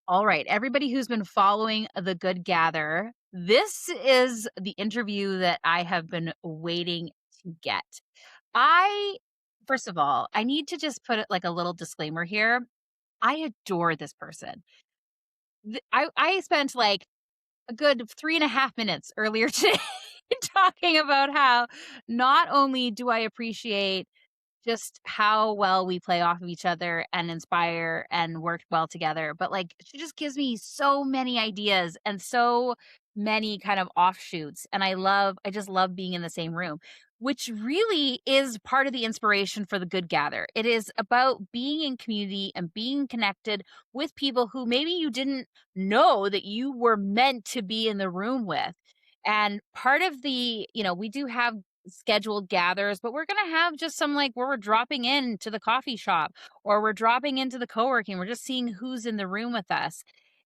All right, everybody who's been following The Good Gather, this is the interview that I have been waiting to get. I First of all, I need to just put it like a little disclaimer here. I adore this person. I spent like a good 3.5 minutes earlier today talking about how not only do I appreciate just how well we play off of each other and inspire and work well together. But like she just gives me so many ideas and so many kind of offshoots. And I just love being in the same room, which really is part of the inspiration for the Good Gather. It is about being in community and being connected with people who maybe you didn't know that you were meant to be in the room with. And part of we do have scheduled gathers, but we're going to have just some like where we're dropping in to the coffee shop or we're dropping into the co-working. We're just seeing who's in the room with us.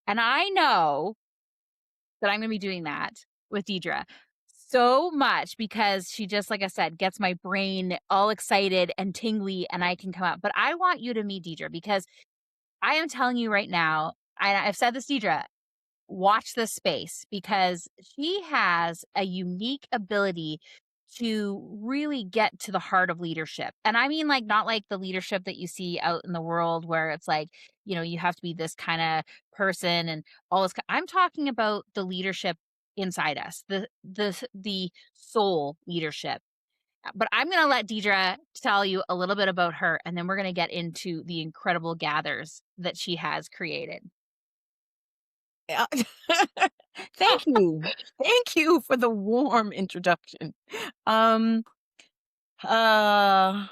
And I know that I'm going to be doing that with Deidra so much because she just, like I said, gets my brain all excited and tingly and I can come out. But I want you to meet Deidra because I am telling you right now, I've said this, Deidra, watch this space because she has a unique ability to really get to the heart of leadership. And I mean, like, not like the leadership that you see out in the world where it's like, you have to be this kind of person and all this. I'm talking about the leadership inside us, the soul leadership. But I'm going to let Deidra tell you a little bit about her, and then we're going to get into the incredible gathers that she has created. Yeah. Thank you. Thank you for the warm introduction. Um, uh,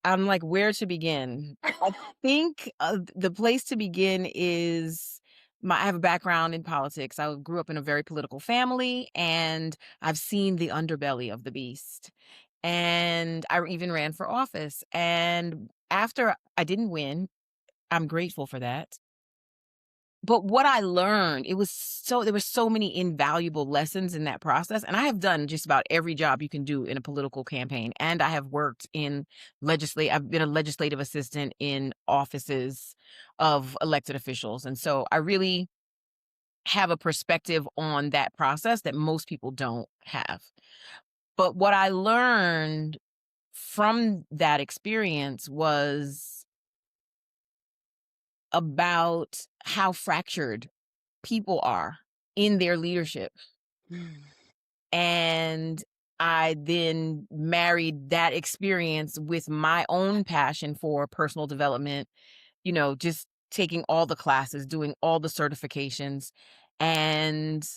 I'm like, where to begin? I think the place to begin is I have a background in politics. I grew up in a very political family, and I've seen the underbelly of the beast. And I even ran for office. And after I didn't win, I'm grateful for that. But what I learned, there were so many invaluable lessons in that process, and I have done just about every job you can do in a political campaign, and I have worked in I've been a legislative assistant in offices of elected officials, and so I really have a perspective on that process that most people don't have. But what I learned from that experience was about how fractured people are in their leadership. Mm. And I then married that experience with my own passion for personal development, just taking all the classes, doing all the certifications, and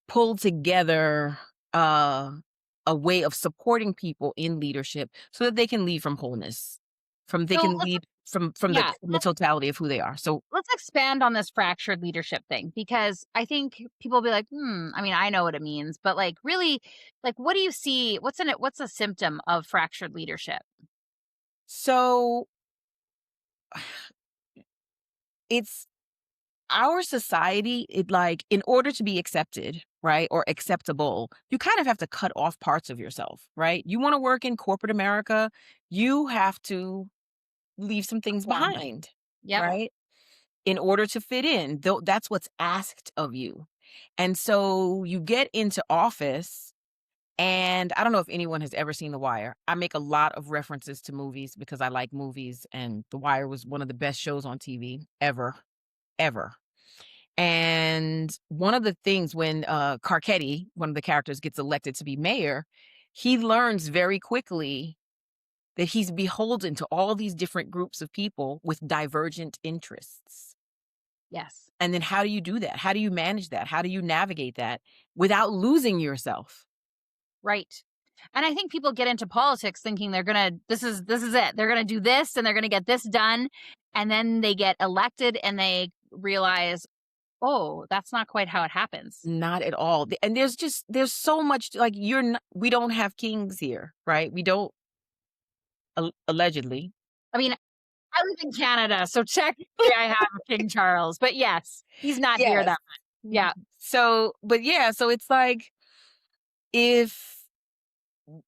pulled together uh, a way of supporting people in leadership so that they can lead from wholeness, they So can let's, lead from yeah, the totality of who they are. So let's expand on this fractured leadership thing because I think people will be like, I mean, I know what it means, but like really, like what do you see? What's a symptom of fractured leadership? so it's our society, in order to be accepted, right, or acceptable, you kind of have to cut off parts of yourself, right? You want to work in corporate America, you have to leave some things Conform. behind, Yep. right? In order to fit in, though that's what's asked of you. And so you get into office, and I don't know if anyone has ever seen The Wire. I make a lot of references to movies because I like movies, and The Wire was one of the best shows on TV ever, ever. And one of the things when Carcetti, one of the characters, gets elected to be mayor, he learns very quickly that he's beholden to all these different groups of people with divergent interests. Yes. And then how do you do that? How do you manage that? How do you navigate that without losing yourself? Right. And I think people get into politics thinking they're gonna this is it. They're gonna do this and they're gonna get this done. And then they get elected and they realize, oh, that's not quite how it happens. Not at all. And there's so much, like, we don't have kings here, right? We don't, allegedly. I mean, I live in Canada, so technically I have a King Charles, but yes, he's not here that Yes. much. Yeah. So, but yeah, so it's like, if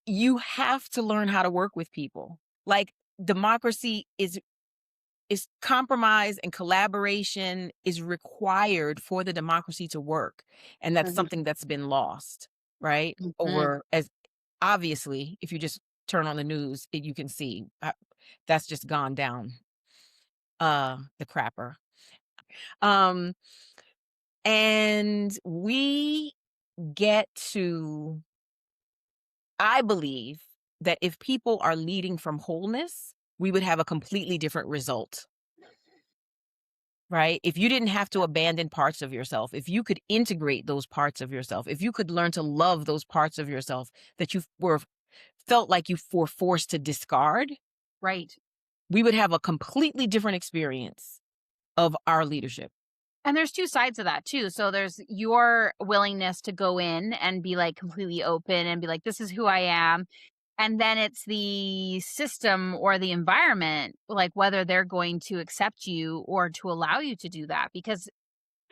you have to learn how to work with people. Like, democracy is is compromise and collaboration is required for the democracy to work, and that's Mhm, something that's been lost, right? mhm. Over as obviously, if you just turn on the news, you can see that's just gone down the crapper. Um, and we get to, I believe that if people are leading from wholeness, we would have a completely different result. Right? If you didn't have to abandon parts of yourself, if you could integrate those parts of yourself, if you could learn to love those parts of yourself that you were felt like you were forced to discard, Right. we would have a completely different experience of our leadership. And there's 2 sides of that too. So there's your willingness to go in and be, like, completely open and be like, "This is who I am." And then it's the system or the environment, like, whether they're going to accept you or to allow you to do that. Because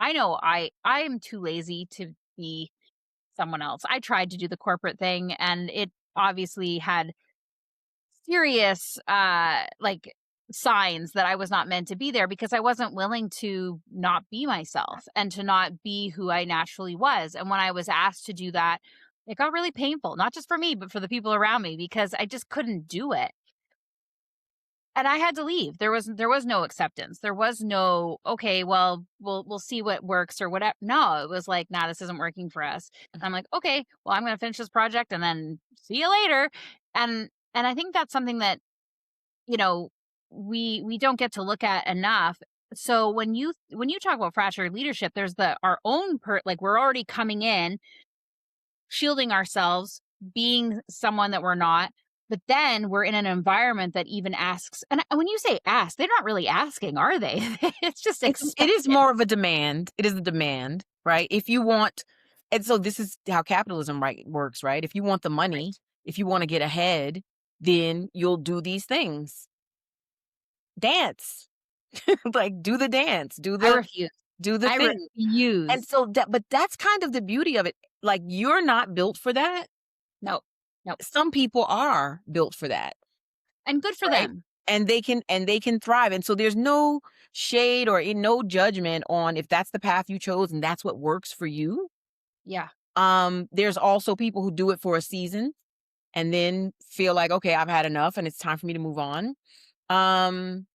I know I'm too lazy to be someone else. I tried to do the corporate thing, and it obviously had serious, like, signs that I was not meant to be there because I wasn't willing to not be myself and to not be who I naturally was. And when I was asked to do that, it got really painful, not just for me, but for the people around me because I just couldn't do it. And I had to leave. There was no acceptance. There was no, "Okay, well, we'll see what works," or whatever. No, it was like, "Nah, this isn't working for us." And I'm like, "Okay, well, I'm gonna finish this project and then see you later." And I think that's something that, you know, we don't get to look at enough. So when you talk about fractured leadership, there's the our own like, we're already coming in shielding ourselves, being someone that we're not, but then we're in an environment that even asks, and when you say ask, they're not really asking, are they? It's just It is expected. more of a demand. It is a demand, right? If you want, and so this is how capitalism works, right? If you want the money, Right. if you want to get ahead, then you'll do these things. Dance. Like, do the dance, I refuse. do the I thing. And refuse. so that, but that's kind of the beauty of it. Like, you're not built for that. No. No. Some people are built for that, And good for right? them. And they can thrive. And so there's no shade or no judgment on if that's the path you chose and that's what works for you. Yeah. There's also people who do it for a season and then feel like, okay, I've had enough and it's time for me to move on. Um,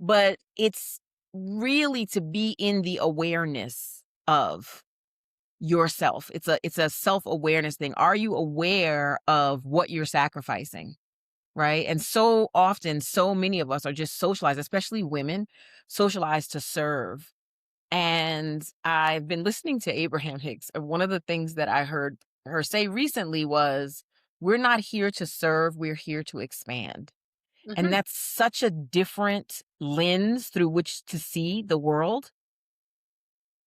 but it's really to be in the awareness of yourself. It's a self-awareness thing. Are you aware of what you're sacrificing? Right? And so often, so many of us are just socialized, especially women, socialized to serve. And I've been listening to Abraham Hicks. And one of the things that I heard her say recently was, we're not here to serve, we're here to expand. And Mhm. that's such a different lens through which to see the world.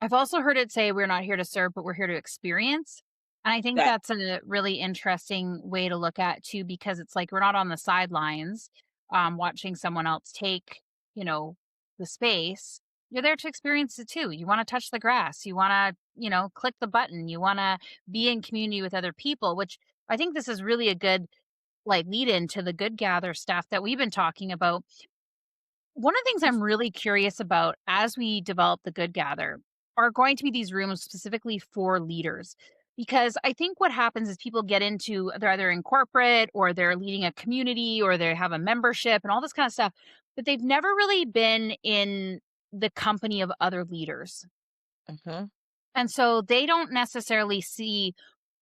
I've also heard it say we're not here to serve, but we're here to experience. And I think That that's a really interesting way to look at too, because it's like we're not on the sidelines watching someone else take, you know, the space. You're there to experience it too. You want to touch the grass. You want to, click the button. You want to be in community with other people, which I think this is really a good like lead into the good gather stuff that we've been talking about. One of the things I'm really curious about as we develop the Good Gather are going to be these rooms specifically for leaders. Because I think what happens is people get into, they're either in corporate or they're leading a community or they have a membership and all this kind of stuff, but they've never really been in the company of other leaders. Mhm. And so they don't necessarily see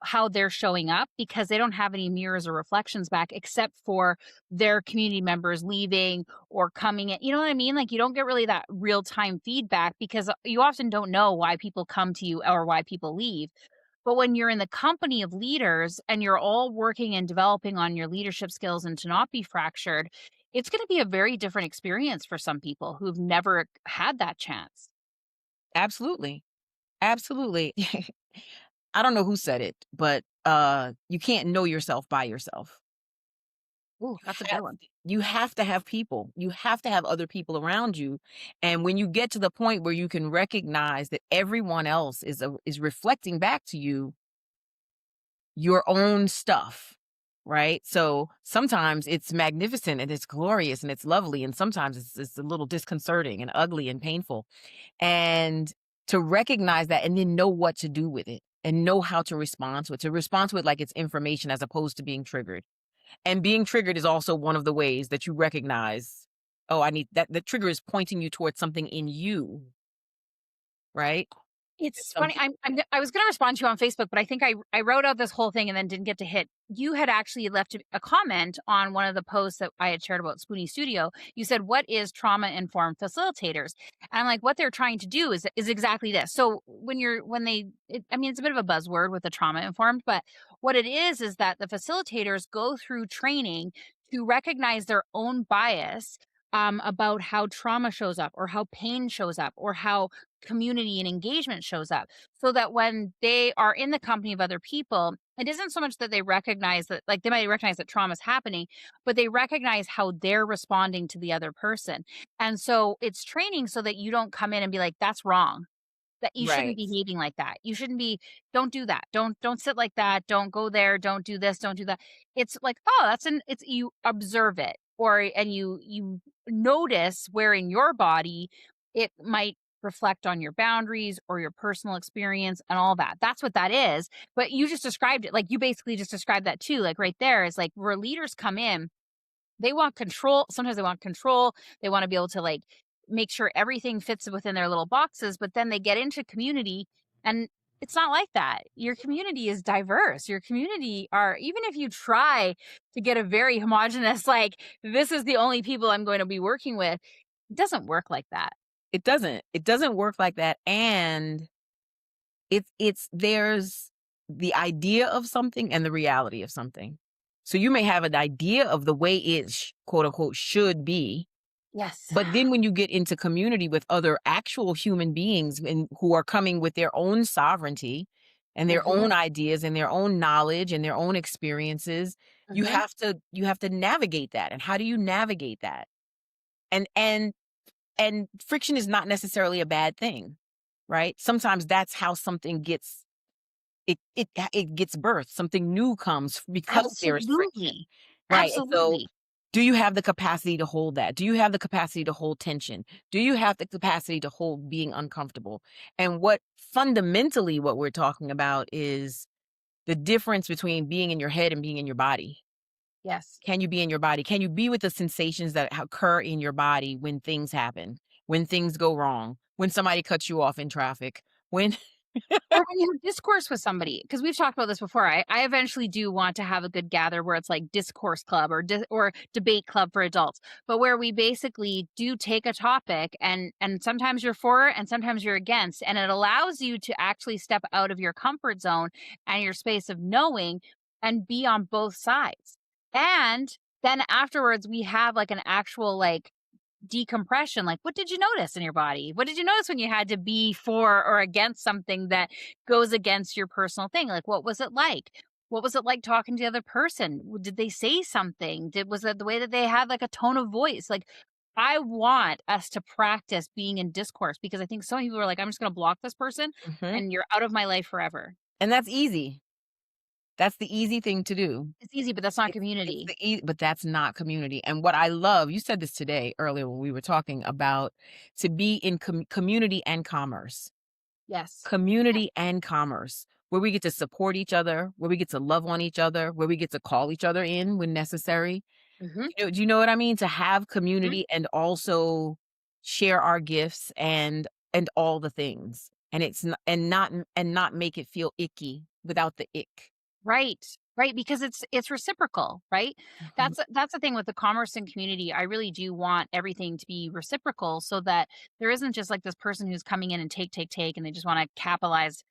how they're showing up because they don't have any mirrors or reflections back except for their community members leaving or coming in. You know what I mean? Like you don't get really that real time feedback because you often don't know why people come to you or why people leave. But when you're in the company of leaders and you're all working and developing on your leadership skills and to not be fractured, it's going to be a very different experience for some people who've never had that chance. Absolutely. Absolutely. I don't know who said it, but you can't know yourself by yourself. Ooh, You that's a good have one. you have to have people. You have to have other people around you. And when you get to the point where you can recognize that everyone else is reflecting back to you your own stuff. right? So sometimes it's magnificent and it's glorious and it's lovely, and sometimes it's a little disconcerting and ugly and painful. And to recognize that and then know what to do with it and know how to respond to it like it's information as opposed to being triggered. And being triggered is also one of the ways that you recognize, oh, I need that. The trigger is pointing you towards something in you, right? It's funny, Something. I was gonna respond to you on Facebook, but I think I wrote out this whole thing and then didn't get to hit. You had actually left a comment on one of the posts that I had shared about Spoonie Studio. You said, "What is trauma-informed facilitators?" And I'm like, what they're trying to do is exactly this. So when they I mean, it's a bit of a buzzword with the trauma-informed, but what it is that the facilitators go through training to recognize their own bias, about how trauma shows up or how pain shows up or how community and engagement shows up, so that when they are in the company of other people, it isn't so much that they recognize that, like, they might recognize that trauma is happening, but they recognize how they're responding to the other person. And so it's training so that you don't come in and be like, that's wrong, that you shouldn't be Right. behaving like that. You shouldn't be, don't do that. Don't sit like that. Don't go there. Don't do this. Don't do that. It's like, oh, it's you observe it, or and you notice where in your body it might reflect on your boundaries or your personal experience and all that. That's what that is. But you just described it, like you basically just described that too. Like right there is like where leaders come in, they want control. Sometimes they want control. They want to be able to, like, make sure everything fits within their little boxes, but then they get into community and it's not like that. Your community is diverse. Your community are, even if you try to get a very homogenous, like, this is the only people I'm going to be working with, it doesn't work like that. It doesn't. It doesn't work like that. And it's there's the idea of something and the reality of something. So you may have an idea of the way it quote unquote should be, Yes. but then when you get into community with other actual human beings and who are coming with their own sovereignty and their Hmm. own ideas and their own knowledge and their own experiences, Hmm. you have to navigate that. And how do you navigate that? And and friction is not necessarily a bad thing, right? Sometimes that's how something gets it gets birthed. Something new comes because there is friction, Absolutely. right? And so, Absolutely. do you have the capacity to hold that? Do you have the capacity to hold tension? Do you have the capacity to hold being uncomfortable? And what fundamentally what we're talking about is the difference between being in your head and being in your body. Yes. Can you be in your body? Can you be with the sensations that occur in your body when things happen, when things go wrong, when somebody cuts you off in traffic, when Or when you have discourse with somebody, because we've talked about this before. I eventually do want to have a good gather where it's like discourse club or or debate club for adults, but where we basically do take a topic and sometimes you're for it and sometimes you're against, and it allows you to actually step out of your comfort zone and your space of knowing and be on both sides. And then afterwards we have like an actual, like, decompression. Like, what did you notice in your body? What did you notice when you had to be for or against something that goes against your personal thing? Like, what was it like? What was it like talking to the other person? Did they say something? Was it the way that they had like a tone of voice? Like, I want us to practice being in discourse, because I think some people are like, I'm just going to block this person Mhm. and you're out of my life forever. And that's easy. That's the easy thing to do. It's easy, but that's not It's community. the but that's not community. And what I love, you said this today earlier when we were talking about to be in community and commerce. Yes. Yes. Community and commerce, where we get to support each other, where we get to love on each other, where we get to call each other in when necessary. Hmm. Do you know what I mean? To have community and also share our gifts and all the things. And it's and not make it feel icky without the ick. Right. Right, because it's reciprocal, right? Mhm, That's the thing with the commerce and community. I really do want everything to be reciprocal so that there isn't just like this person who's coming in and take, and they just want to capitalize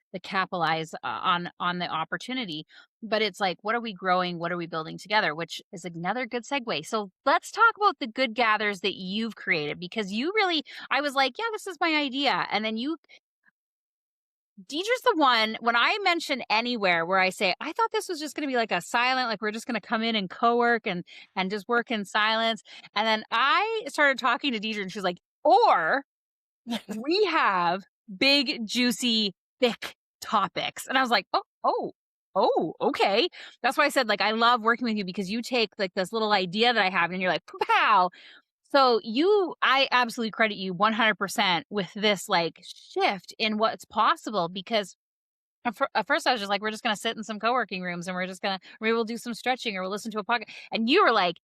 on the opportunity. But it's like, what are we growing? What are we building together? Which is another good segue. So let's talk about the good gathers that you've created, because you really, I was like, yeah, this is my idea. And then Deidre's the one, when I mention anywhere where I say, I thought this was just going to be like a silent, like we're just going to come in and co-work and just work in silence. And then I started talking to Deidre and she's like, or we have big, juicy, thick topics. And I was like, oh, Oh, okay. That's why I said, like, I love working with you because you take, like, this little idea that I have and you're like, "Pow." So I absolutely credit you 100% with this, like, shift in what's possible because at first I was just like, "We're just gonna sit in some co-working rooms and we're just gonna maybe we'll do some stretching or we'll listen to a podcast." And you were like,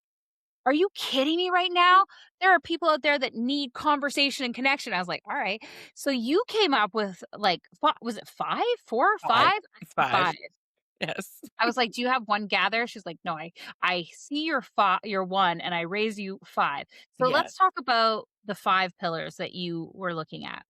"Are you kidding me right now? There are people out there that need conversation and connection." I was like, "All right." So you came up with, like, was it 5? 4? 5. 5? It's 5. 5. Yes. I was like, "Do you have one gather?" She's like, "No, I see your 1 and I raise you 5." So Yes. let's talk about the 5 pillars that you were looking at.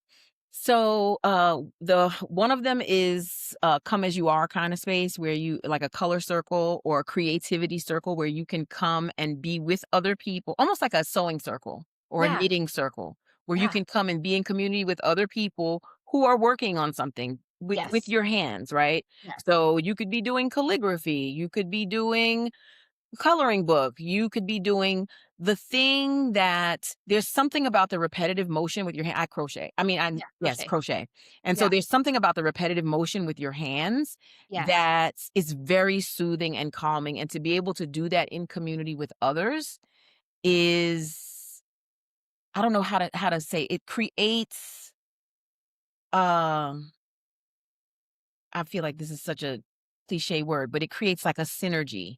So, the one of them is come as you are kind of space where you like a color circle or a creativity circle where you can come and be with other people, almost like a sewing circle or a Yeah, knitting circle where you yeah, can come and be in community with other people who are working on something with yes, your hands, right? yes. So you could be doing calligraphy, you could be doing coloring book. You could be doing the thing that there's something about the repetitive motion with your hand. I crochet. I mean, Yeah, yes, crochet. crochet. And so Yeah, there's something about the repetitive motion with your hands yes. that is very soothing and calming. And to be able to do that in community with others is, I don't know how to say, it creates um I feel like this is such a cliche word, but it creates like a synergy.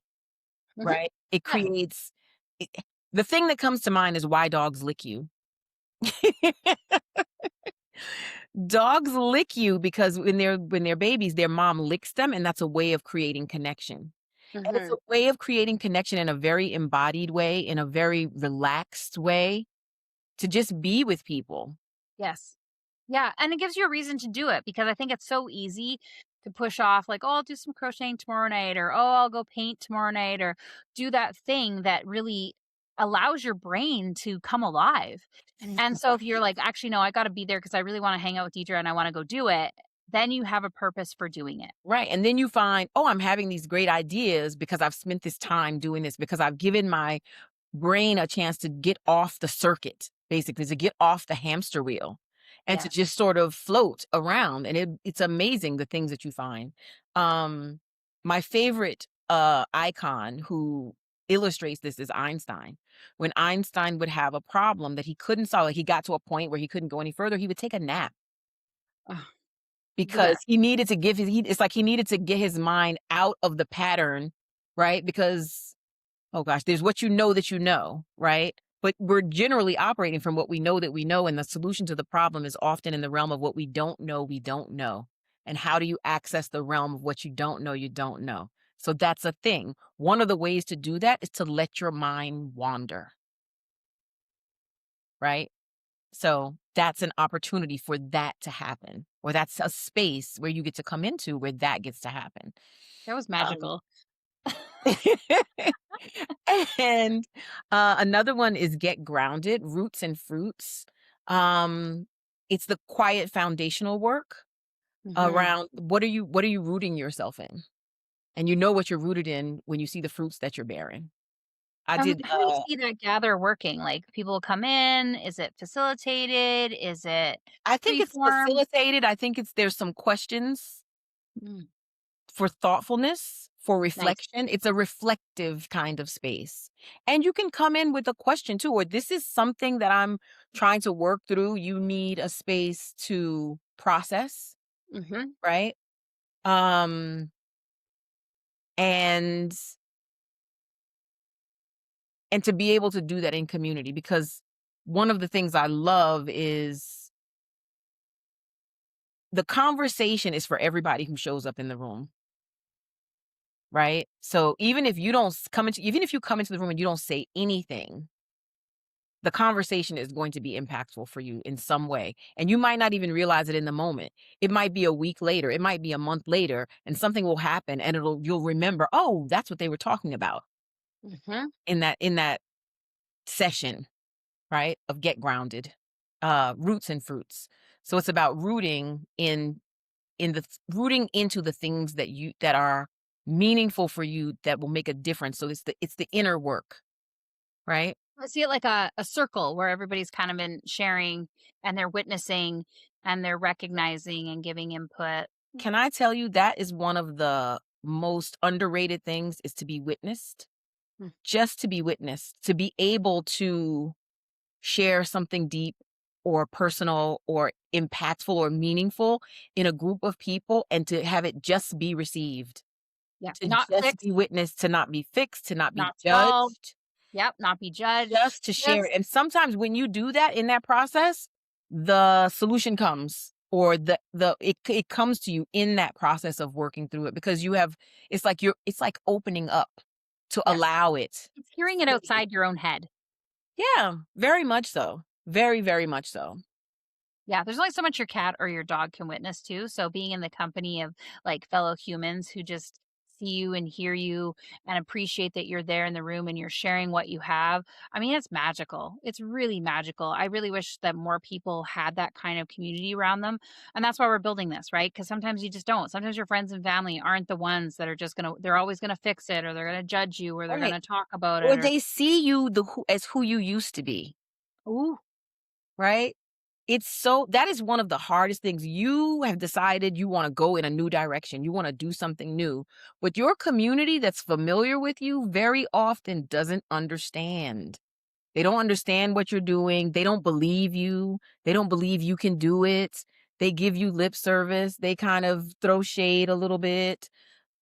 Mhm. Right? It Yeah. creates it the thing that comes to mind is why dogs lick you. Dogs lick you because when they're babies, their mom licks them, and that's a way of creating connection. And it's a Mhm. way of creating connection in a very embodied way, in a very relaxed way, to just be with people. Yes. Yeah, and it gives you a reason to do it because I think it's so easy to push off like, "Oh, I'll do some crocheting tomorrow night," or, "Oh, I'll go paint tomorrow night," or do that thing that really allows your brain to come alive. And so if you're Right. like, "Actually, no, I gotta be there because I really wanna hang out with Deidra and I wanna go do it," then you have a purpose for doing it. Right, and then you find, "Oh, I'm having these great ideas because I've spent this time doing this, because I've given my brain a chance to get off the circuit, basically, to get off the hamster wheel and to Yes. just sort of float around, and it's amazing the things that you find. Um, my favorite, icon who illustrates this is Einstein. When Einstein would have a problem that he couldn't solve, like, he got to a point where he couldn't go any further, he would take a nap Ugh, the because best. he needed to give his it's like he needed to get his mind out of the pattern, right? Because oh gosh, there's what that you know, right? But we're generally operating from what we know that we know, and the solution to the problem is often in the realm of what we don't know. And how do you access the realm of what you don't know? So that's a thing. One of the ways to do that is to let your mind wander, right? So that's an opportunity for that to happen, or that's a space where you get to come into where that gets to happen. That was Um, magical. And, another one is get grounded, roots and fruits. Um, it's the quiet foundational work Mhm. around what are you rooting yourself in? And you know what you're rooted in when you see the fruits that you're bearing. I did, How do you see that gather working? Like, people come in, is it facilitated? Is it I think free it's form? facilitated. I think there's some questions Mm, for thoughtfulness, for nice. reflection. It's a reflective kind of space. And you can come in with a question too, or this is something that I'm trying to work through. You need a space to process, Mhm. right? Um, and and to be able to do that in community, because one of the things I love is the conversation is for everybody who shows up in the room. Right. So even if you don't even if you come into the room and you don't say anything, the conversation is going to be impactful for you in some way. And you might not even realize it in the moment. It might be a week later, it might be a month later, and something will happen and you'll remember, oh, that's what they were talking about Mhm. in that session, right? Of get grounded. Roots and fruits. So it's about rooting into the things that are meaningful for you, that will make a difference. So it's the inner work, right? I see it like a circle where everybody's kind of been sharing and they're witnessing and they're recognizing and giving input. Can I tell you that is one of the most underrated things is to be witnessed, Mm, just to be witnessed, to be able to share something deep or personal or impactful or meaningful in a group of people and to have it just be received, yeah, to not just fixed, be witnessed, to not be fixed, to not be not solved. judged, Yep, not be judged. just to share Just it. And sometimes when you do that in that process, the solution comes or it comes to you in that process of working through it because you have it's like opening up to yes. allow it. It's hearing it outside your own head. Yeah, very much so. Very, very much so. Yeah, there's only so much your cat or your dog can witness too. So being in the company of like fellow humans who just see you and hear you and appreciate that you're there in the room and you're sharing what you have. I mean, it's magical. It's really magical. I really wish that more people had that kind of community around them. And that's why we're building this, right? Because sometimes you just don't. Sometimes your friends and family aren't the ones that are just they're always gonna fix it or they're gonna judge you or they're Right. gonna talk about Or it or they see you as who you used to be, ooh, right? It's so that is one of the hardest things. You have decided you want to go in a new direction. You want to do something new. But your community that's familiar with you very often doesn't understand. They don't understand what you're doing. They don't believe you. They don't believe you can do it. They give you lip service. They kind of throw shade a little bit.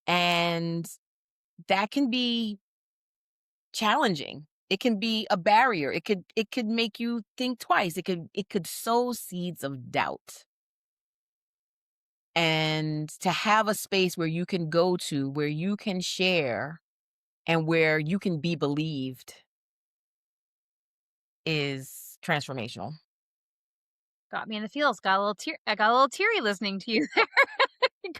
And that can be challenging. It can be a barrier. It could make you think twice. It could sow seeds of doubt. And to have a space where you can go to, where you can share and where you can be believed is transformational. got me in the feels. I got a little teary listening to you there. You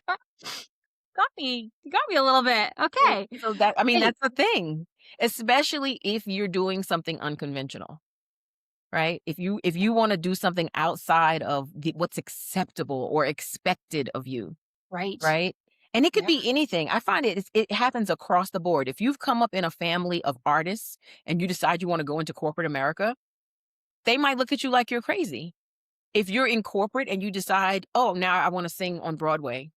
got me a little bit. So Okay. so that I mean, Hey, that's the thing, especially if you're doing something unconventional, right? If you wanna do something outside of what's acceptable or expected of you, right. right? And it could Yeah, be anything. I find it happens across the board. If you've come up in a family of artists and you decide you wanna go into corporate America, they might look at you like you're crazy. If you're in corporate and you decide, "Oh, now I wanna sing on Broadway,"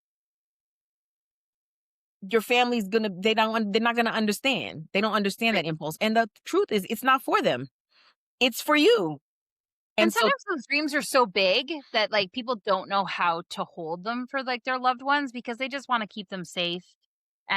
your family's gonna they're not gonna understand. They don't understand right. that impulse, and the truth is it's not for them. It's for you. And And so sometimes those dreams are so big that, like, people don't know how to hold them for, like, their loved ones because they just wanna keep them safe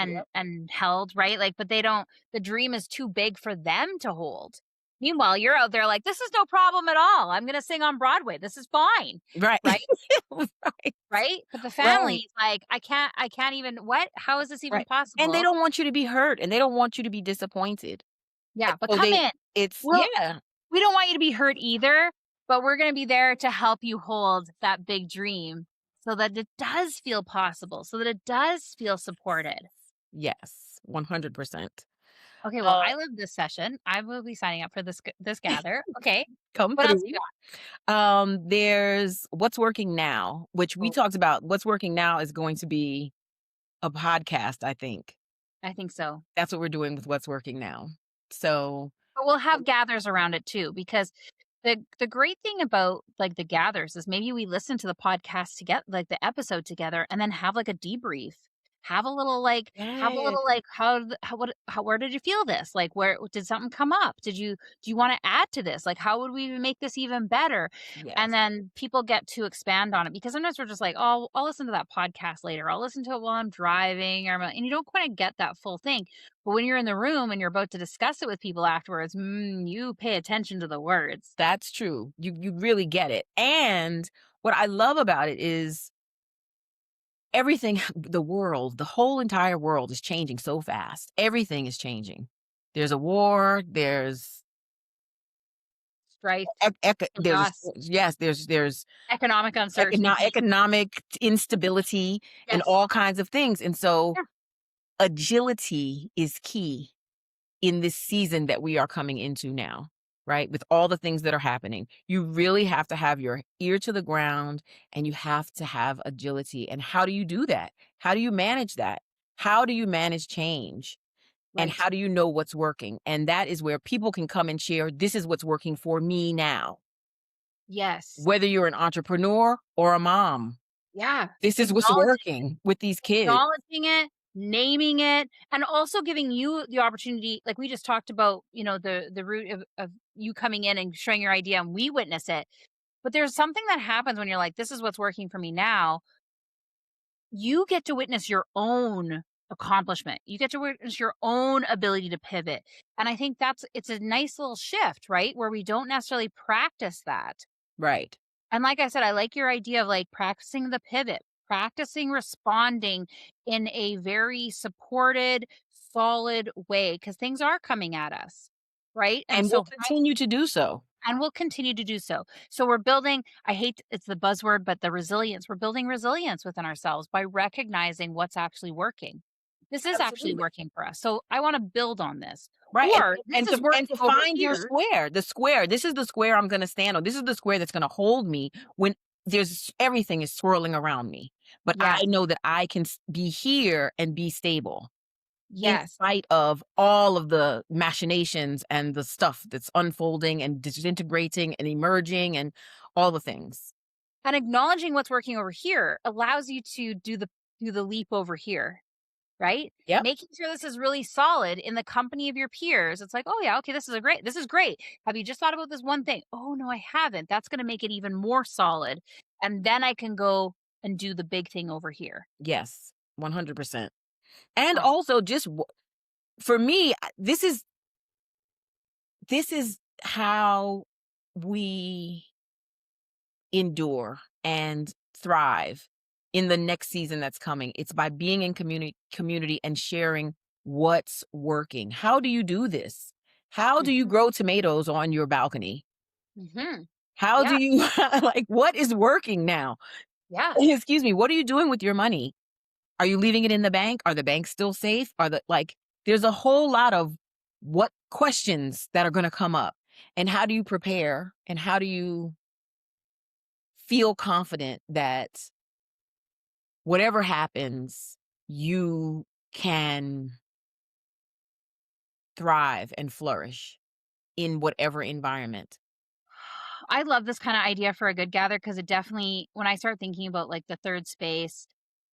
Yep. and held, right? Like, but they don't the dream is too big for them to hold. Meanwhile, you're out there like, "This is no problem at all. I'm gonna sing on Broadway. This is fine." Right. Right? Right. Right? But the family Right. is like, I can't even what? How is this even Right. And they possible?" don't want you to be hurt, and they don't want you to be disappointed. And Yeah, but so come they in. it's Well, yeah. we don't want you to be hurt either, but we're gonna be there to help you hold that big dream so that it does feel possible, so that it does feel supported. Yes, 100%. Okay, well, Uh, I love this session. I will be signing up for this gather. Okay. come What else you through. got? There's What's Working Now, which we Oh, talked about. What's Working Now is going to be a podcast, I think. I think so. That's what we're doing with What's Working Now. So But we'll have gathers around it too because the great thing about, like, the gathers is maybe we listen to the podcast together like, the episode together and then have, like, a debrief. Have a yes, little, like, how where did you feel this? Like, where did something come up? Do you wanna add to this? Like, how would we make this even better? And yes, then people get to expand on it because sometimes we're just like, "Oh, I'll listen to that podcast later. I'll listen to it while I'm driving," and you don't quite get that full thing. But when you're in the room and you're about to discuss it with people afterwards, you pay attention to the words. that's true. You really get it. And what I love about it is everything, the whole entire world is changing so fast. Everything is changing. There's a war, Strife, there's chaos, yes, there's economic uncertainty. economic instability and Yes. all kinds of things. And so Yeah. agility is key in this season that we are coming into now, right? With all the things that are happening, you really have to have your ear to the ground and you have to have agility. And how do you do that? How do you manage that? How do you manage change? And Right. how do you know what's working? And that is where people can come and share, this is what's working for me now. Yes. Whether you're an entrepreneur or a mom, Yeah. this is what's working with these kids. Acknowledging it naming it, and also giving you the opportunity, like we just talked about, the root of you coming in and showing your idea and we witness it. But there's something that happens when you're like, this is what's working for me now. You get to witness your own accomplishment. You get to witness your own ability to pivot. And I think it's a nice little shift, right? Where we don't necessarily practice that. Right. And like I said, I like your idea of like practicing the pivot, practicing responding in a very supported, solid way because things are coming at us. Right. And And we'll so continue to do so. and we'll continue to do so. So we're building, I hate it's the buzzword, but the resilience. We're building resilience within ourselves by recognizing what's actually working. This is actually Absolutely. working for us. So I want to build on this. Right, Or this is and working to over find your here. square, the square, this is the square I'm gonna stand on, this is the square that's gonna hold me when there's everything is swirling around me, but I Yes. know that I can be here and be stable in Yes. spite of all of the machinations and the stuff that's unfolding and disintegrating and emerging and all the things. And acknowledging what's working over here allows you to do the leap over here, right? Yep. Making sure this is really solid in the company of your peers. It's like, "Oh yeah, okay, this is great. Have you just thought about this one thing?" "Oh no, I haven't." That's going to make it even more solid. And then I can go and do the big thing over here. Yes, 100%. And Awesome. also just for me, this is how we endure and thrive in the next season that's coming. It's by being in community and sharing what's working. How do you do this? How do you Mhm. grow tomatoes on your balcony? Mhm. How do Yeah. you like what is working now? Yeah. Excuse me, what are you doing with your money? Are you leaving it in the bank? Are the banks still safe? Are the like there's a whole lot of what questions that are going to come up. And how do you prepare and how do you feel confident that whatever happens, you can thrive and flourish in whatever environment. I love this kinda idea for a good gather because it definitely when I start thinking about, like, the 3rd space,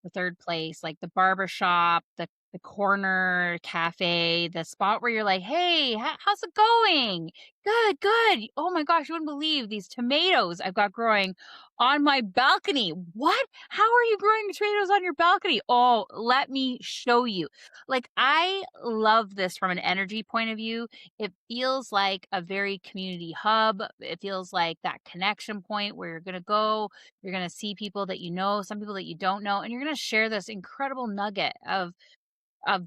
the 3rd place, like, the barber shop, the corner cafe, the spot where you're like, "Hey, how's it going?" "Good, good." "Oh my gosh, you wouldn't believe these tomatoes I've got growing on my balcony." "What? How are you growing tomatoes on your balcony?" "Oh, let me show you." Like, I love this from an energy point of view. It feels like a very community hub. It feels like that connection point where you're gonna go, you're gonna see people that you know, some people that you don't know, and you're gonna share this incredible nugget of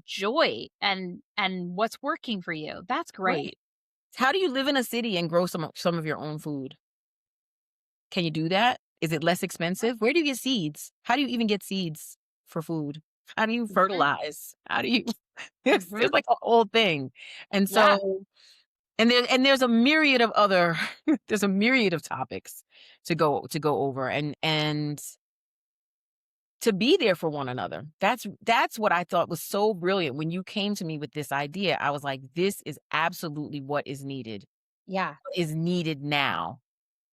joy and what's working for you. That's great. Right. How do you live in a city and grow some of your own food? Can you do that? Is it less expensive? Where do you get seeds? How do you even get seeds for food? How do you Mhm, fertilize? How do you there's mhm. like a whole thing. And Yeah, so there's a myriad of other there's a myriad of topics to go over and to be there for one another. That's what I thought was so brilliant when you came to me with this idea. I was like, this is absolutely what yeah. is needed now.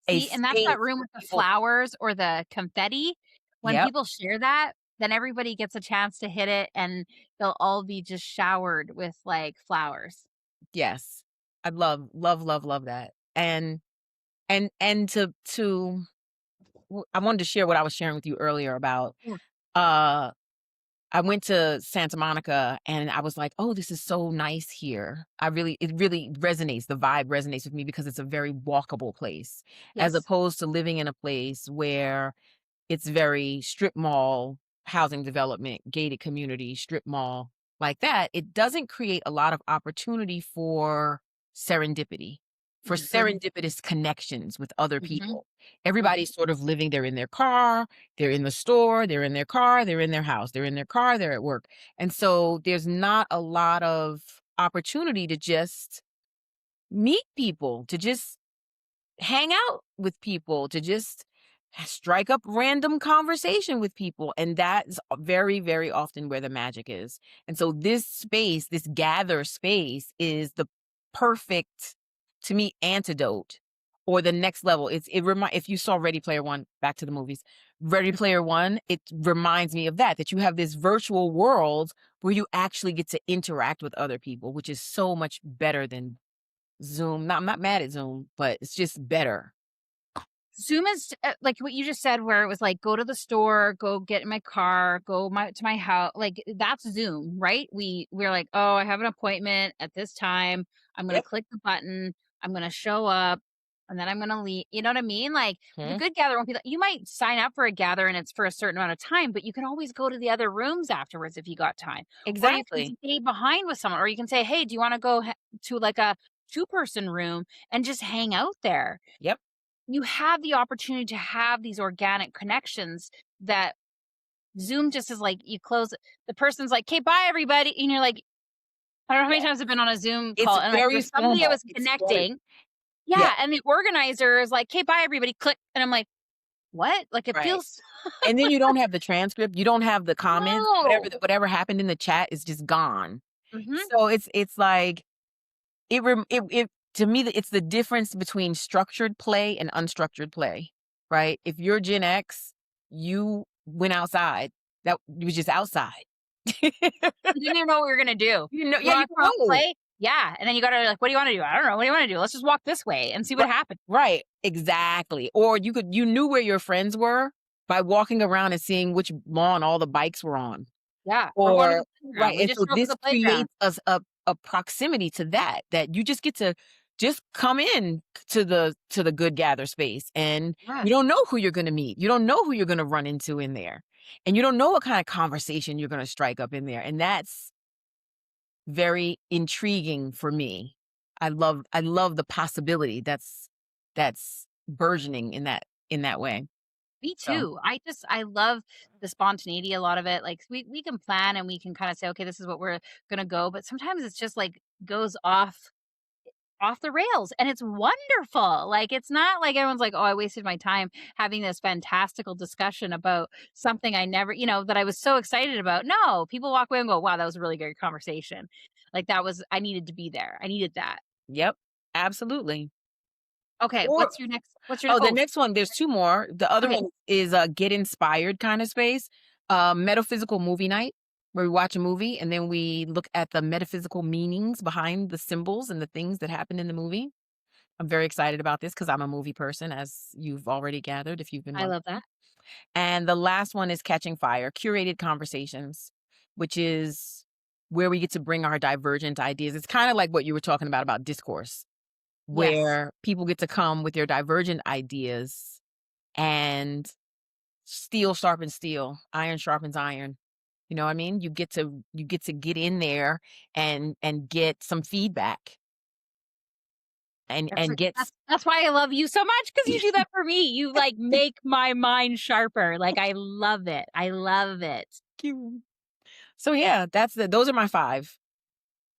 A See, and that's space that room for with the people. flowers or the confetti. When Yep. people share that, then everybody gets a chance to hit it, and they'll all be just showered with, like, flowers. Yes. I love that. And I wanted to share what I was sharing with you earlier about Yeah. uh I went to Santa Monica and I was like, "Oh, this is so nice here." It really resonates. The vibe resonates with me because it's a very walkable place as Yes. opposed to living in a place where it's very strip mall, housing development, gated community, strip mall, like that. It doesn't create a lot of opportunity for serendipity, for Mhm, serendipitous connections with other mhm, people. mhm. Everybody's sort of living, they're in their car, they're in the store, they're in their car, they're in their house, they're in their car, they're at work. And so there's not a lot of opportunity to just meet people, to just hang out with people, to just strike up random conversation with people. And that's very, very often where the magic is. And so this space, this gather space is the perfect, to me, antidote or the next level. If you saw Ready Player One, back to the movies, Ready Player One, it reminds me of that you have this virtual world where you actually get to interact with other people, which is so much better than Zoom. I'm not mad at Zoom, but it's just better. Zoom is, like what you just said, where it was like, go to the store, go get in my car, to my house. Like that's Zoom, right? We're like, oh, I have an appointment at this time. I'm gonna Yep. click the button. I'm gonna show up, and then I'm gonna leave. You know what I mean? Like the Mhm. good gather won't be like, you might sign up for a gather and it's for a certain amount of time, but you can always go to the other rooms afterwards if you got time, or you can Exactly. stay behind with someone, or you can say, hey, do you want to go to like a two-person room and just hang out there? Yep. You have the opportunity to have these organic connections that Zoom just is like, you close the person's like, "Okay, bye everybody." And you're like, I don't know how many Yeah. times I've been on a Zoom It's call and like very there's somebody I formal. was It's very connecting. Yeah. Yeah, and the organizer is like, "Okay, bye everybody." Click. And I'm like, "What?" Like it Right. feels And then you don't have the transcript, you don't have the comments, no. whatever happened in the chat is just gone. Mhm. So it's like it to me, it's the difference between structured play and unstructured play, right? If you're Gen X, you went outside. That you was just outside. You didn't even know what we were gonna do. You Yeah, you wanna come out and know. play? Yeah, and then you gotta like, "What do you wanna do?" "I don't know. What do you wanna do? Let's just walk this way and see what Right, happens." right, exactly. Or you knew where your friends were by walking around and seeing which lawn all the bikes were on. Yeah, we're going to Or the playground. right, We and just so drove to this the playground. creates us a proximity to that you just get to just come in to the good gather space, and Yeah. you don't know who you're gonna meet. You don't know who you're gonna run into in there, and you don't know what kind of conversation you're gonna strike up in there, and that's very intriguing for me. I love the possibility that's burgeoning in that way. Me So, too. I love the spontaneity, a lot of it. Like we can plan and we can kind of say, okay, this is what we're gonna go. But sometimes it's just like goes off the rails and it's wonderful. Like it's not like everyone's like, oh, I wasted my time having this fantastical discussion about something I never, that I was so excited about. No, people walk away and go, wow, that was a really great conversation. Like that was I needed to be there. I needed that. yep, absolutely. Okay, Or what's your Oh, the oh next one, there's 2 more. The other okay. one is a get inspired kind of space. Metaphysical movie night, where we watch a movie and then we look at the metaphysical meanings behind the symbols and the things that happen in the movie. I'm very excited about this because 'cause I'm a movie person, as you've already gathered if you've been I love watching. that. And the last one is Catching Fire, curated conversations, which is where we get to bring our divergent ideas. It's kinda like what you were talking about discourse, Yes. where people get to come with their divergent ideas and steel sharpens steel, iron sharpens iron. You know what I mean? You get to get in there and get some feedback That's and like get that's why I love you so much because you do that for me. You, like, make my mind sharper. Like, I love it. I love it. you. So yeah, those are my 5.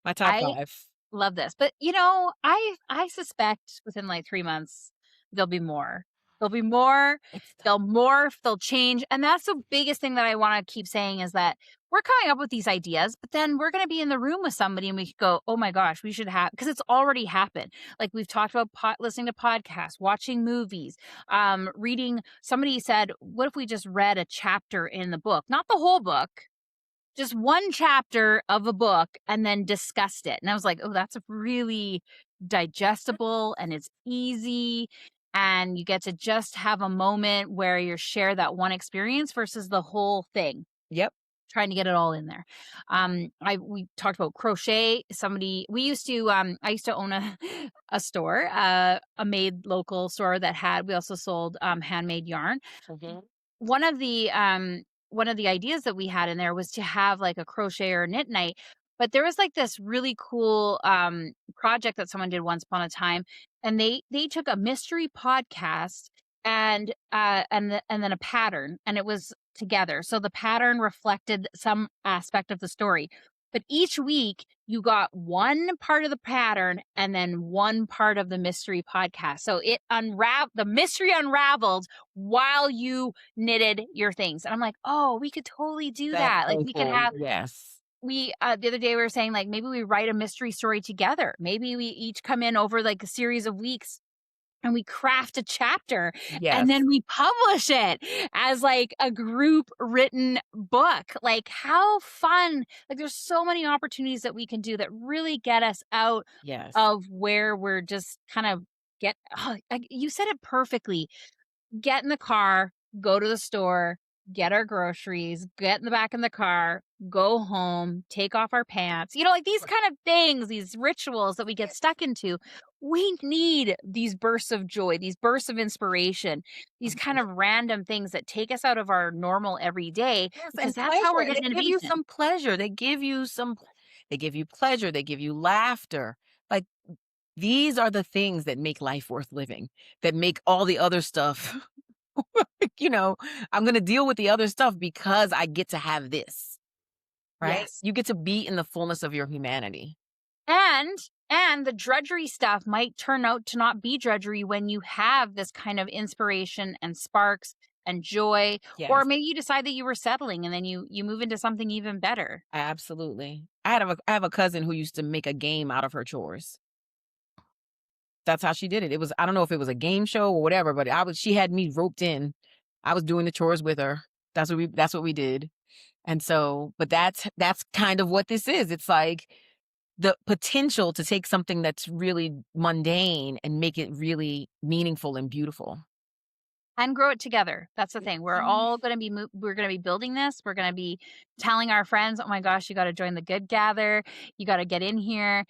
My top I 5. love this. But, I suspect within, like, 3 months, there'll be more. There'll be more, It's they'll morph, they'll change, and that's the biggest thing that I wanna keep saying is that we're coming up with these ideas, but then we're gonna be in the room with somebody and we could go, "Oh my gosh, we should have" because it's already happened. Like, we've talked about listening to podcasts, watching movies, reading somebody said, "What if we just read a chapter in the book?" Not the whole book, just one chapter of a book and then discussed it. And I was like, "Oh, that's a really digestible and it's easy and you get to just have a moment where you share that one experience versus the whole thing." Yep. Trying to get it all in there. I we talked about crochet. Somebody we used to I used to own a a store, a made local store that had we also sold handmade yarn. Mhm. One of the one of the ideas that we had in there was to have like a crochet or knit night, but there was like this really cool project that someone did once upon a time, and they took a mystery podcast and then a pattern, and it was together, so the pattern reflected some aspect of the story, but each week you got one part of the pattern and then one part of the mystery podcast, so the mystery unraveled while you knitted your things. And I'm like, "Oh, we could totally do That's that." Like, so we could cool. have Yes. the other day we were saying, like, maybe we write a mystery story together. Maybe we each come in over, like, a series of weeks and we craft a chapter, and Yes. then we publish it as like a group written book. Like, how fun. Like, there's so many opportunities that we can do that really get us out Yes. of where we're just kind of like you said it perfectly. Get in the car, go to the store, get our groceries, get in the back in the car, go home, take off our pants. Like these Right. kind of things, these rituals that we get stuck into. We need these bursts of joy, these bursts of inspiration, these kind of random things that take us out of our normal everyday Yes, because and that's how we're pleasure. They getting give you innovation. some pleasure. They give you pleasure, they give you laughter. Like, these are the things that make life worth living, that make all the other stuff, you know, I'm gonna deal with the other stuff because I get to have this, right? Yes. You get to be in the fullness of your humanity. And and the drudgery stuff might turn out to not be drudgery when you have this kind of inspiration and sparks and joy, or Yes, maybe you decide that you were settling and then you move into something even better. absolutely. I have a cousin who used to make a game out of her chores. That's how she did it. It was I don't know if it was a game show or whatever, but she had me roped in. I was doing the chores with her. That's what we did. And so, but that's kind of what this is. It's like the potential to take something that's really mundane and make it really meaningful and beautiful. And grow it together. That's the thing. We're Mhm. all gonna be we're gonna be building this. We're gonna be telling our friends, "Oh my gosh, you gotta join the Good Gather. You gotta get in here.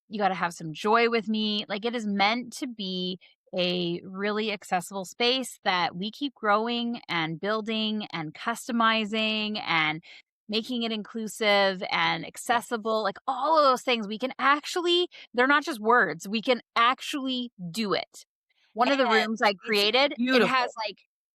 You gotta have some joy with me." Like, it is meant to be a really accessible space that we keep growing and building and customizing and making it inclusive and Yeah. accessible. Like, all of those things we can actually they're not just words. We can actually do it. One of the And rooms I it's created, beautiful.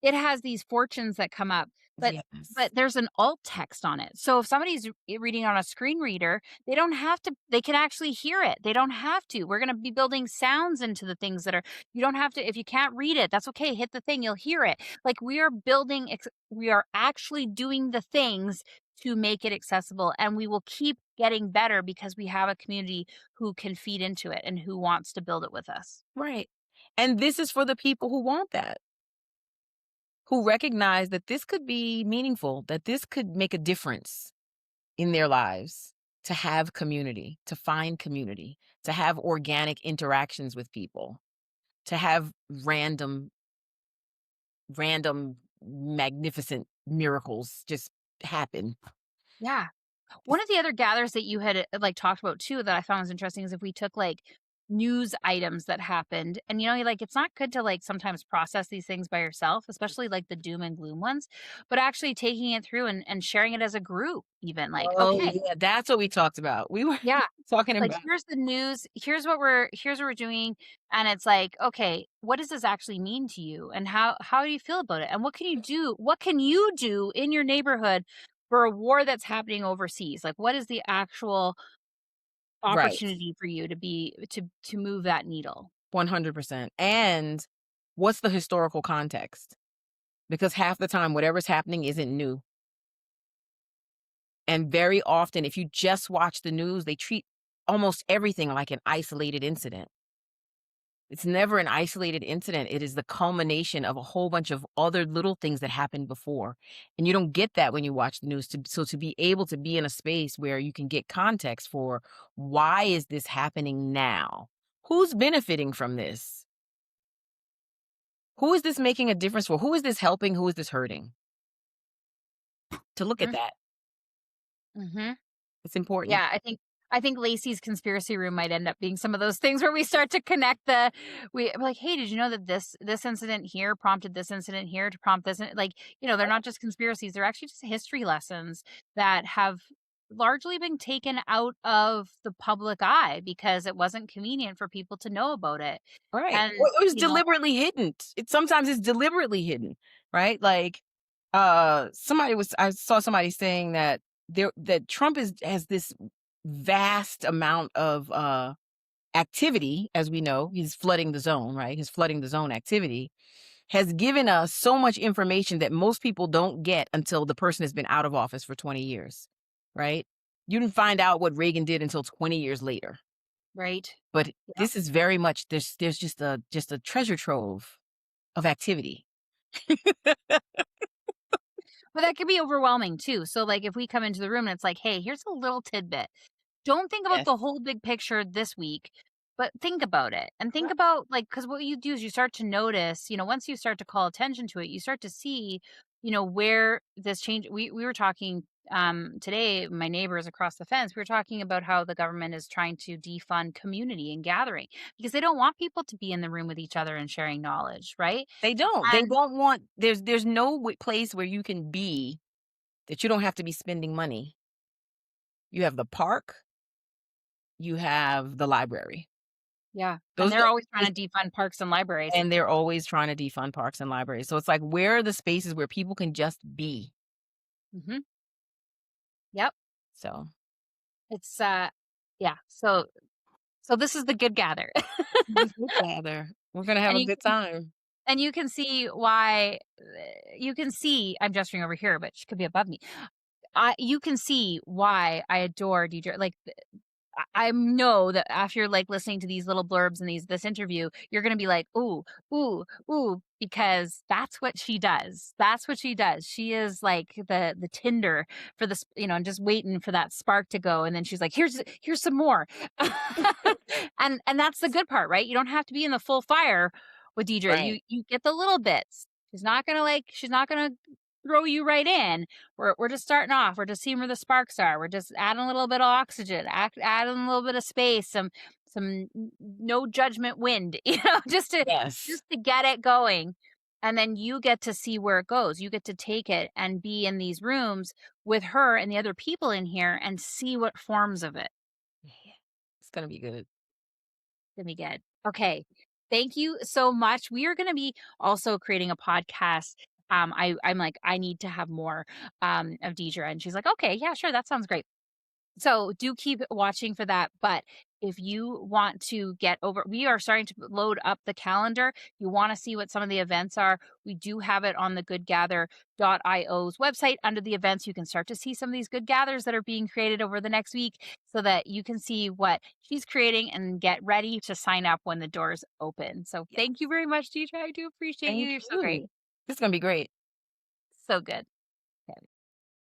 it has these fortunes that come up, but Yes. there's an alt text on it. So if somebody's reading on a screen reader, they can actually hear it. They don't have to. We're gonna be building sounds into the things that are you don't have to if you can't read it, that's okay, hit the thing, you'll hear it. Like, we are actually doing the things to make it accessible, and we will keep getting better because we have a community who can feed into it and who wants to build it with us. Right. And this is for the people who want that, who recognize that this could be meaningful, that this could make a difference in their lives, to have community, to find community, to have organic interactions with people, to have random magnificent miracles just happen. Yeah. One It's of the other gathers that you had, like, talked about too that I found was interesting is if we took, like, news items that happened and, like, it's not good to, like, sometimes process these things by yourself, especially, like, the doom and gloom ones, but actually taking it through and sharing it as a group even, like, Oh, "Okay, yeah, that's what we talked about. We were yeah, talking like, about here's the news, here's what we're doing," and it's like, "Okay, what does this actually mean to you, and how do you feel about it, and what can you do in your neighborhood for a war that's happening overseas? Like, what is the actual right, opportunity for you to be to move that needle?" 100%. And what's the historical context? Because half the time, whatever's happening isn't new. And very often, if you just watch the news, they treat almost everything like an isolated incident. It's never an isolated incident. It is the culmination of a whole bunch of other little things that happened before. And you don't get that when you watch the news. So to be able to be in a space where you can get context for why is this happening now? Who's benefiting from this? Who is this making a difference for? Who is this helping? Who is this hurting? To look at Mm, that. mhm. It's important. Yeah, I think Lacey's conspiracy room might end up being some of those things where we start to connect we're like, "Hey, did you know that this incident here prompted this incident here to prompt this?" Like, they're not just conspiracies, they're actually just history lessons that have largely been taken out of the public eye because it wasn't convenient for people to know about it. Right. Or And, it was deliberately hidden. Sometimes it's deliberately hidden, right? Like, I saw somebody saying that that Trump has this vast amount of activity, as we know, he's flooding the zone, right? His flooding the zone activity has given us so much information that most people don't get until the person has been out of office for 20 years, right? You didn't find out what Reagan did until 20 years later. Right. But Yep. this is very much there's just a treasure trove of activity. But that could be overwhelming too. So, like, if we come into the room and it's like, "Hey, here's a little tidbit." Don't think about Yes. the whole big picture this week, but think about it and think Right. about, like, because what you do is you start to notice, once you start to call attention to it, you start to see, where this change we were talking, today, my neighbors across the fence, we were talking about how the government is trying to defund community and gathering because they don't want people to be in the room with each other and sharing knowledge, right? They don't. They And don't want there's no place where you can be that you don't have to be spending money. You have the park, you have the library. yeah, and Those are they're the always only trying to defund parks and libraries. and they're always trying to defund parks and libraries. So it's like, where are the spaces where people can just be? Mhm. Yep. So, It's, yeah, so this is the good gather. this would gather. We're gonna have And a you good time. and you can see why you can see I'm gesturing over here, but she could be above me. You can see why I adore Deidre. Like, I know that after, like, listening to these little blurbs and this interview, you're gonna be like, "Ooh, ooh, ooh," because that's what she does. That's what she does. She is like the tinder for this, and just waiting for that spark to go, and then she's like, "Here's some more." And that's the good part, right? You don't have to be in the full fire with Deidre. You Right. you get the little bits. She's not gonna throw you right in. We're just starting off. We're just seeing where the sparks are. We're just adding a little bit of oxygen, adding a little bit of space, no judgment wind, Yes. just to get it going. And then you get to see where it goes. You get to take it and be in these rooms with her and the other people in here and see what forms of it. Yeah. It's gonna be good. Gonna be good. Okay. Thank you so much. We are gonna be also creating a podcast. I'm like, I need to have more of Deidre. And she's like, okay, yeah, sure, that sounds great. So do keep watching for that. But if you want to get over, we are starting to load up the calendar. You want to see what some of the events are. We do have it on the goodgather.io's website under the events. You can start to see some of these good gathers that are being created over the next week so that you can see what she's creating and get ready to sign up when the doors open. So Yeah. thank you very much, Deidre. I do appreciate you. Thank You're so great. you. This is gonna be great. So good.